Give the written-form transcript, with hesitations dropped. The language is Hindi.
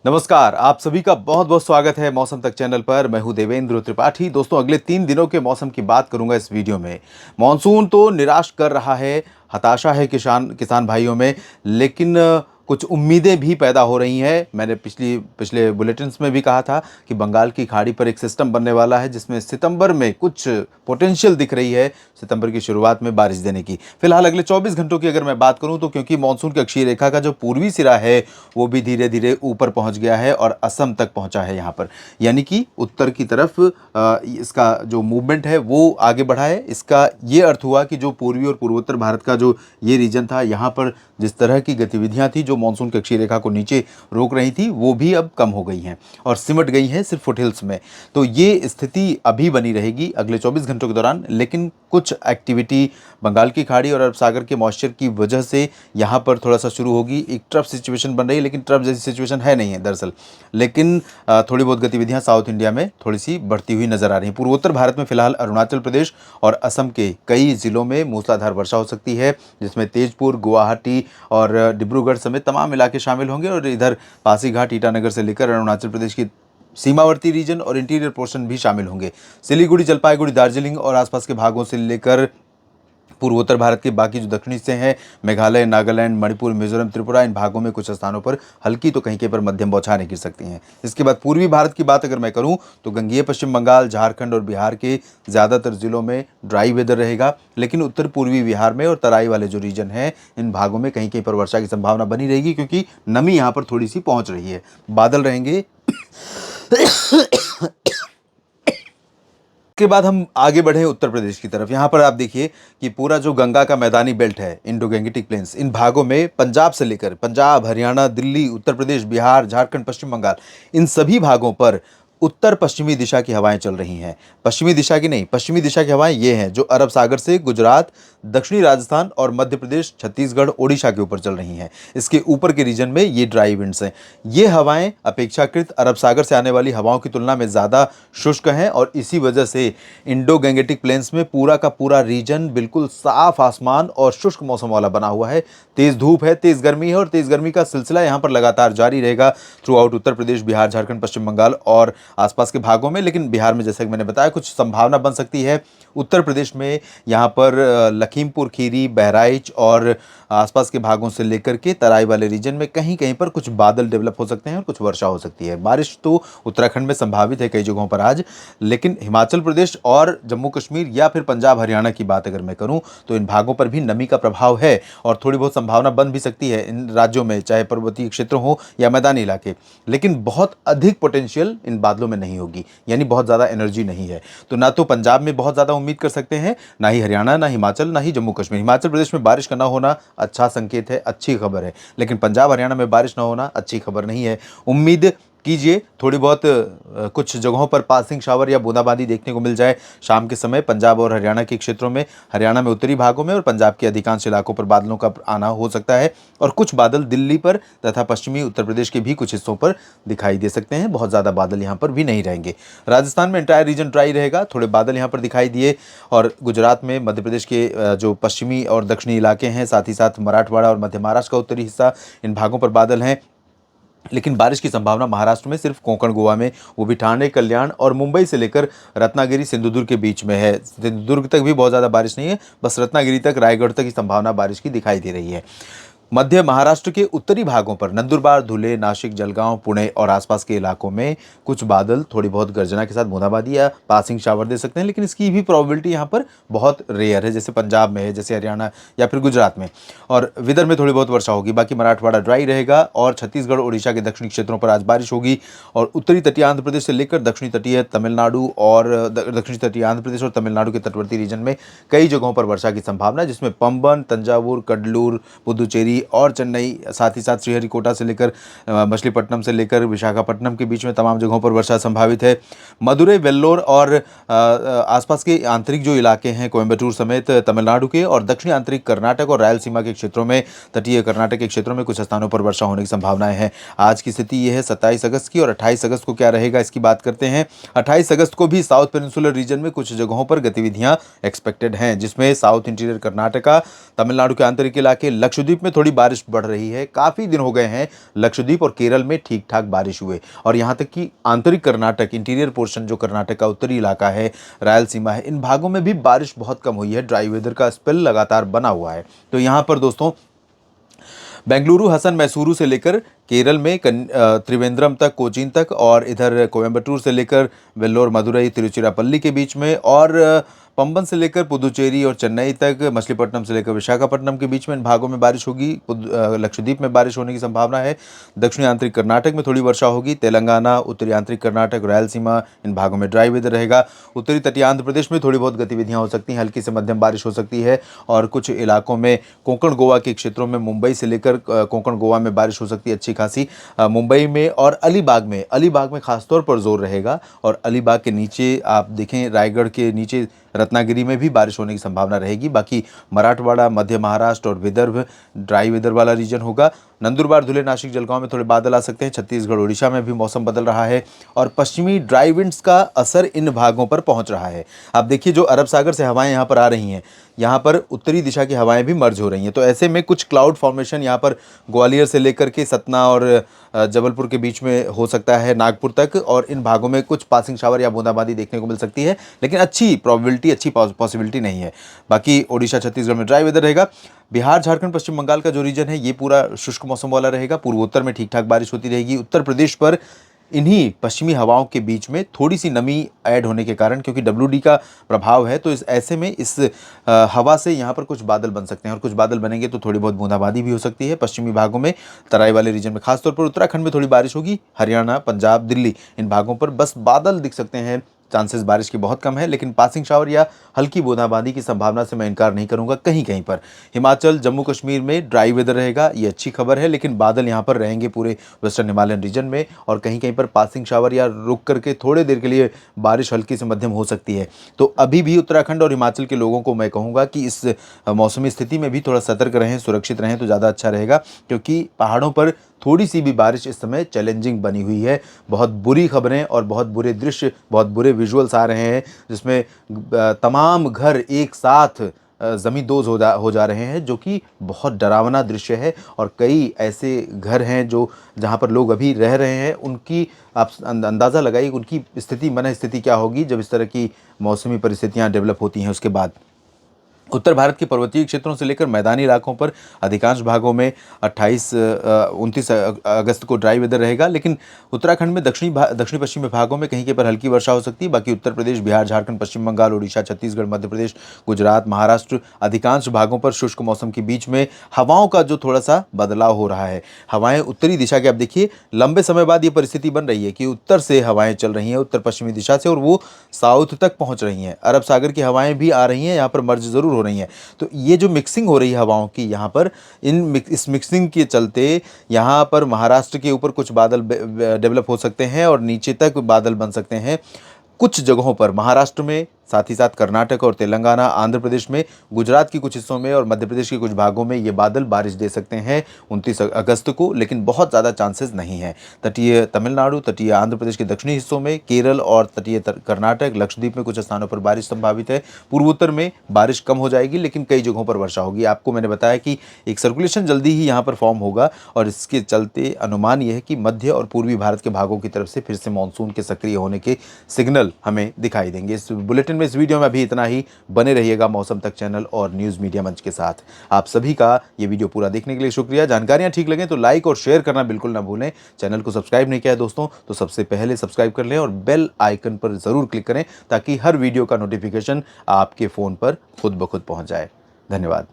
नमस्कार, आप सभी का बहुत बहुत स्वागत है मौसम तक चैनल पर। मैं हूं देवेंद्र त्रिपाठी। दोस्तों, अगले 3 दिनों के मौसम की बात करूंगा इस वीडियो में। मॉनसून तो निराश कर रहा है, हताशा है किसान किसान भाइयों में, लेकिन कुछ उम्मीदें भी पैदा हो रही हैं। मैंने पिछले बुलेटिन्स में भी कहा था कि बंगाल की खाड़ी पर एक सिस्टम बनने वाला है, जिसमें सितंबर में कुछ पोटेंशियल दिख रही है सितंबर की शुरुआत में बारिश देने की। फिलहाल अगले 24 घंटों की अगर मैं बात करूं तो क्योंकि मानसून की अक्षीय रेखा का जो पूर्वी सिरा है वो भी धीरे धीरे ऊपर पहुंच गया है और असम तक पहुंचा है यहाँ पर, यानी कि उत्तर की तरफ इसका जो मूवमेंट है वो आगे बढ़ा है। इसका ये अर्थ हुआ कि जो पूर्वी और पूर्वोत्तर भारत का जो ये रीजन था, यहाँ पर जिस तरह की गतिविधियां थी जो मानसून की अक्षीय रेखा को नीचे रोक रही थी, वो भी अब कम हो गई हैं और सिमट गई हैं सिर्फ फुटहिल्स में। तो ये स्थिति अभी बनी रहेगी अगले 24 घंटों के दौरान, लेकिन कुछ एक्टिविटी बंगाल की खाड़ी और अरब सागर के मॉइस्चर की वजह से यहाँ पर थोड़ा सा शुरू होगी। एक ट्रफ सिचुएशन बन रही है, लेकिन ट्रफ जैसी सिचुएशन है नहीं है दरअसल, लेकिन थोड़ी बहुत गतिविधियाँ साउथ इंडिया में थोड़ी सी बढ़ती हुई नजर आ रही हैं। पूर्वोत्तर भारत में फिलहाल अरुणाचल प्रदेश और असम के कई जिलों में मूसलाधार वर्षा हो सकती है, जिसमें तेजपुर, गुवाहाटी और डिब्रूगढ़ समेत तमाम इलाके शामिल होंगे। और इधर पासीघाट, ईटानगर से लेकर अरुणाचल प्रदेश की सीमावर्ती रीजन और इंटीरियर पोर्शन भी शामिल होंगे। सिलीगुड़ी, जलपाईगुड़ी, दार्जिलिंग और आसपास के भागों से लेकर पूर्वोत्तर भारत के बाकी जो दक्षिणी हिस्से हैं, मेघालय, नागालैंड, मणिपुर, मिजोरम, त्रिपुरा, इन भागों में कुछ स्थानों पर हल्की तो कहीं कहीं पर मध्यम बौछारें गिर सकती हैं। इसके बाद पूर्वी भारत की बात अगर मैं करूं तो गंगेय पश्चिम बंगाल, झारखंड और बिहार के ज़्यादातर जिलों में ड्राई वेदर रहेगा, लेकिन उत्तर पूर्वी बिहार में और तराई वाले जो रीजन है, इन भागों में कहीं कहीं पर वर्षा की संभावना बनी रहेगी, क्योंकि नमी यहाँ पर थोड़ी सी पहुँच रही है। बादल रहेंगे। के बाद हम आगे बढ़े उत्तर प्रदेश की तरफ। यहाँ पर आप देखिए कि पूरा जो गंगा का मैदानी बेल्ट है, इंडो गैंगेटिक प्लेन्स, इन भागों में पंजाब से लेकर पंजाब, हरियाणा, दिल्ली, उत्तर प्रदेश, बिहार, झारखंड, पश्चिम बंगाल, इन सभी भागों पर उत्तर पश्चिमी दिशा की हवाएं चल रही हैं। पश्चिमी दिशा की नहीं, पश्चिमी दिशा की हवाएं ये हैं जो अरब सागर से गुजरात, दक्षिणी राजस्थान और मध्य प्रदेश, छत्तीसगढ़, ओडिशा के ऊपर चल रही हैं। इसके ऊपर के रीजन में ये ड्राई विंड्स हैं। ये हवाएं अपेक्षाकृत अरब सागर से आने वाली हवाओं की तुलना में ज़्यादा शुष्क हैं और इसी वजह से इंडो गैंगेटिक प्लेन्स में पूरा का पूरा रीजन बिल्कुल साफ आसमान और शुष्क मौसम वाला बना हुआ है। तेज़ धूप है, तेज़ गर्मी है और तेज़ गर्मी का सिलसिला यहाँ पर लगातार जारी रहेगा थ्रू आउट उत्तर प्रदेश, बिहार, झारखंड, पश्चिम बंगाल और आसपास के भागों में। लेकिन बिहार में जैसे कि मैंने बताया कुछ संभावना बन सकती है। उत्तर प्रदेश में यहाँ पर लखीमपुर खीरी, बहराइच और आसपास के भागों से लेकर के तराई वाले रीजन में कहीं कहीं पर कुछ बादल डेवलप हो सकते हैं और कुछ वर्षा हो सकती है। बारिश तो उत्तराखंड में संभावित है कई जगहों पर आज, लेकिन हिमाचल प्रदेश और जम्मू कश्मीर या फिर पंजाब, हरियाणा की बात अगर मैं करूं तो इन भागों पर भी नमी का प्रभाव है और थोड़ी बहुत संभावना बन भी सकती है इन राज्यों में, चाहे पर्वतीय क्षेत्र हो या मैदानी इलाके। लेकिन बहुत अधिक पोटेंशियल इन बादलों में नहीं होगी, यानी बहुत ज़्यादा एनर्जी नहीं है। तो ना तो पंजाब में बहुत ज़्यादा उम्मीद कर सकते हैं, ना ही हरियाणा, ना हिमाचल, ना ही जम्मू कश्मीर। हिमाचल प्रदेश में बारिश का ना होना अच्छा संकेत है, अच्छी खबर है, लेकिन पंजाब, हरियाणा में बारिश ना होना अच्छी खबर नहीं है। उम्मीद कीजिए थोड़ी बहुत कुछ जगहों पर पासिंग शावर या बूंदाबांदी देखने को मिल जाए शाम के समय पंजाब और हरियाणा के क्षेत्रों में, हरियाणा में उत्तरी भागों में और पंजाब के अधिकांश इलाकों पर बादलों का आना हो सकता है और कुछ बादल दिल्ली पर तथा पश्चिमी उत्तर प्रदेश के भी कुछ हिस्सों पर दिखाई दे सकते हैं। बहुत ज़्यादा बादल यहाँ पर भी नहीं रहेंगे। राजस्थान में एंटायर रीजन ड्राई रहेगा, थोड़े बादल यहाँ पर दिखाई दिए और गुजरात में, मध्य प्रदेश के जो पश्चिमी और दक्षिणी इलाके हैं, साथ ही साथ मराठवाड़ा और मध्य महाराष्ट्र का उत्तरी हिस्सा, इन भागों पर बादल हैं। लेकिन बारिश की संभावना महाराष्ट्र में सिर्फ कोंकण, गोवा में, वो भी ठाणे, कल्याण और मुंबई से लेकर रत्नागिरी, सिंधुदुर्ग के बीच में है। सिंधुदुर्ग तक भी बहुत ज़्यादा बारिश नहीं है, बस रत्नागिरी तक, रायगढ़ तक की संभावना बारिश की दिखाई दे रही है। मध्य महाराष्ट्र के उत्तरी भागों पर नंदुरबार, धुले, नासिक, जलगांव, पुणे और आसपास के इलाकों में कुछ बादल थोड़ी बहुत गर्जना के साथ बूंदाबांदी या पासिंग शावर दे सकते हैं, लेकिन इसकी भी प्रोबेबिलिटी यहाँ पर बहुत रेयर है, जैसे पंजाब में है, जैसे हरियाणा या फिर गुजरात में। और विदर्भ में थोड़ी बहुत वर्षा होगी, बाकी मराठवाड़ा ड्राई रहेगा और छत्तीसगढ़, ओडिशा के दक्षिणी क्षेत्रों पर आज बारिश होगी। और उत्तरी तटीय आंध्र प्रदेश से लेकर दक्षिणी तटीय तमिलनाडु और दक्षिणी तटीय आंध्र प्रदेश और तमिलनाडु के तटवर्ती रीजन में कई जगहों पर वर्षा की संभावना है, जिसमें पंबन, तंजावुर, कडलूर, पुदुचेरी और चेन्नई, साथ ही साथ श्रीहरिकोटा से लेकर मछलीपट्टनम से लेकर विशाखापट्टनम के बीच में तमाम जगहों पर वर्षा संभावित है। मदुरई, वेल्लोर और आसपास के आंतरिक जो इलाके हैं, कोयम्बटूर समेत तमिलनाडु के और दक्षिणी आंतरिक कर्नाटक और रायलसीमा के क्षेत्रों में, तटीय कर्नाटक के क्षेत्रों में कुछ स्थानों पर वर्षा होने की संभावनाएं हैं। आज की स्थिति यह है 27 अगस्त की। और 28 अगस्त को क्या रहेगा इसकी बात करते हैं। 28 अगस्त को भी साउथ पेनिनसुलर रीजन में कुछ जगहों पर गतिविधियां एक्सपेक्टेड हैं, जिसमें साउथ इंटीरियर कर्नाटका, तमिलनाडु के आंतरिक इलाके, लक्षद्वीप में थोड़ी थोड़ी बारिश बढ़ रही है। काफ़ी दिन हो गए हैं लक्षद्वीप और केरल में ठीक ठाक बारिश हुए, और यहाँ तक कि आंतरिक कर्नाटक, इंटीरियर पोर्शन जो कर्नाटक का उत्तरी इलाका है, रायलसीमा है, इन भागों में भी बारिश बहुत कम हुई है। ड्राई वेदर का स्पेल लगातार बना हुआ है। तो यहाँ पर दोस्तों बेंगलुरु, हसन, मैसूरू से लेकर केरल में त्रिवेंद्रम तक, कोचीन तक, और इधर कोयम्बटूर से लेकर वेल्लोर, मदुरई, तिरुचिरापल्ली के बीच में, और पंबन से लेकर पुदुचेरी और चेन्नई तक, मछलीपट्टनम से लेकर विशाखापट्टनम के बीच में इन भागों में बारिश होगी। लक्षद्वीप में बारिश होने की संभावना है। दक्षिणी आंतरिक कर्नाटक में थोड़ी वर्षा होगी। तेलंगाना, उत्तरी आंतरिक कर्नाटक, रायलसीमा, इन भागों में ड्राई वेदर रहेगा। उत्तरी तटीय आंध्र प्रदेश में थोड़ी बहुत गतिविधियां हो सकती हैं, हल्की से मध्यम बारिश हो सकती है, और कुछ इलाकों में कोंकण गोवा के क्षेत्रों में, मुंबई से लेकर कोंकण गोवा में बारिश हो सकती है अच्छी खासी। मुंबई में और अलीबाग में खासतौर पर जोर रहेगा, और अलीबाग के नीचे आप देखें, रायगढ़ के नीचे रत्नागिरी में भी बारिश होने की संभावना रहेगी। बाकी मराठवाड़ा, मध्य महाराष्ट्र और विदर्भ ड्राई वेदर वाला रीजन होगा। नंदुरबार, धुले, नासिक, जलगांव में थोड़े बादल आ सकते हैं। छत्तीसगढ़, ओडिशा में भी मौसम बदल रहा है, और पश्चिमी ड्राई विंड्स का असर इन भागों पर पहुंच रहा है। आप देखिए, जो अरब सागर से हवाएं यहाँ पर आ रही हैं, यहाँ पर उत्तरी दिशा की हवाएं भी मर्ज हो रही हैं। तो ऐसे में कुछ क्लाउड फॉर्मेशन यहाँ पर ग्वालियर से लेकर के सतना और जबलपुर के बीच में हो सकता है, नागपुर तक, और इन भागों में कुछ पासिंग शावर या बूंदाबांदी देखने को मिल सकती है, लेकिन अच्छी प्रोबेबिलिटी, अच्छी पॉसिबिलिटी नहीं है। बाकी ओडिशा, छत्तीसगढ़ में ड्राई वेदर रहेगा। बिहार, झारखंड, पश्चिम बंगाल का जो रीजन है, ये पूरा शुष्क मौसम वाला रहेगा। पूर्वोत्तर में ठीक ठाक बारिश होती रहेगी। उत्तर प्रदेश पर इन्हीं पश्चिमी हवाओं के बीच में थोड़ी सी नमी ऐड होने के कारण, क्योंकि WD का प्रभाव है, तो इस ऐसे में इस हवा से यहाँ पर कुछ बादल बन सकते हैं, और कुछ बादल बनेंगे तो थोड़ी बहुत बूंदाबांदी भी हो सकती है। पश्चिमी भागों में, तराई वाले रीजन में, खासतौर पर उत्तराखंड में थोड़ी बारिश होगी। हरियाणा, पंजाब, दिल्ली, इन भागों पर बस बादल दिख सकते हैं। चांसेस बारिश की बहुत कम है, लेकिन पासिंग शावर या हल्की बूंदाबांदी की संभावना से मैं इनकार नहीं करूंगा कहीं कहीं पर। हिमाचल, जम्मू कश्मीर में ड्राई वेदर रहेगा, ये अच्छी खबर है, लेकिन बादल यहाँ पर रहेंगे पूरे वेस्टर्न हिमालयन रीजन में, और कहीं कहीं पर पासिंग शावर या रुक करके थोड़े देर के लिए बारिश हल्की से मध्यम हो सकती है। तो अभी भी उत्तराखंड और हिमाचल के लोगों को मैं कहूँगा कि इस मौसमी स्थिति में भी थोड़ा सतर्क रहें, सुरक्षित रहें तो ज़्यादा अच्छा रहेगा, क्योंकि पहाड़ों पर थोड़ी सी भी बारिश इस समय चैलेंजिंग बनी हुई है। बहुत बुरी खबरें और बहुत बुरे दृश्य, बहुत बुरे विजुअल्स आ रहे हैं, जिसमें तमाम घर एक साथ ज़मींदोज़ हो जा रहे हैं, जो कि बहुत डरावना दृश्य है। और कई ऐसे घर हैं जो जहां पर लोग अभी रह रहे हैं, उनकी आप अंदाज़ा लगाइए उनकी स्थिति, मन स्थिति क्या होगी जब इस तरह की मौसमी परिस्थितियां डेवलप होती हैं उसके बाद। उत्तर भारत के पर्वतीय क्षेत्रों से लेकर मैदानी इलाकों पर अधिकांश भागों में 29 अगस्त को ड्राई वेदर रहेगा, लेकिन उत्तराखंड में दक्षिणी पश्चिमी भागों में कहीं के पर हल्की वर्षा हो सकती है। बाकी उत्तर प्रदेश, बिहार, झारखंड, पश्चिम बंगाल, ओडिशा, छत्तीसगढ़, मध्य प्रदेश, गुजरात, महाराष्ट्र, अधिकांश भागों पर शुष्क मौसम के बीच में हवाओं का जो थोड़ा सा बदलाव हो रहा है। हवाएं उत्तरी दिशा के, आप देखिए लंबे समय बाद ये परिस्थिति बन रही है कि उत्तर से हवाएं चल रही हैं, उत्तर पश्चिमी दिशा से, और वो साउथ तक पहुंच रही हैं। अरब सागर की हवाएं भी आ रही हैं, यहाँ पर मर्ज जरूर हो रही हैं। तो ये जो मिक्सिंग हो रही है हवाओं की यहाँ पर, इस मिक्सिंग के चलते यहाँ पर महाराष्ट्र के ऊपर कुछ बादल डेवलप हो सकते हैं, और नीचे तक बादल बन सकते हैं कुछ जगहों पर, महाराष्ट्र में, साथ ही साथ कर्नाटक और तेलंगाना, आंध्र प्रदेश में, गुजरात के कुछ हिस्सों में और मध्य प्रदेश के कुछ भागों में ये बादल बारिश दे सकते हैं 29 अगस्त को, लेकिन बहुत ज़्यादा चांसेस नहीं है। तटीय तमिलनाडु, तटीय आंध्र प्रदेश के दक्षिणी हिस्सों में, केरल और तटीय कर्नाटक, लक्षद्वीप में कुछ स्थानों पर बारिश संभावित है। पूर्वोत्तर में बारिश कम हो जाएगी, लेकिन कई जगहों पर वर्षा होगी। आपको मैंने बताया कि एक सर्कुलेशन जल्दी ही यहाँ पर फॉर्म होगा, और इसके चलते अनुमान यह है कि मध्य और पूर्वी भारत के भागों की तरफ से फिर से मानसून के सक्रिय होने के सिग्नल हमें दिखाई देंगे। इस बुलेटिन में, इस वीडियो में अभी इतना ही। बने रहिएगा मौसम तक चैनल और न्यूज़ मीडिया मंच के साथ। आप सभी का ये वीडियो पूरा देखने के लिए शुक्रिया। जानकारियां ठीक लगें तो लाइक और शेयर करना बिल्कुल ना भूलें। चैनल को सब्सक्राइब नहीं किया है दोस्तों, तो सबसे पहले सब्सक्राइब कर लें और बेल आइकन पर ज़रूर क्लिक करें, ताकि हर वीडियो का नोटिफिकेशन आपके फ़ोन पर खुद ब खुद पहुँच जाए। धन्यवाद।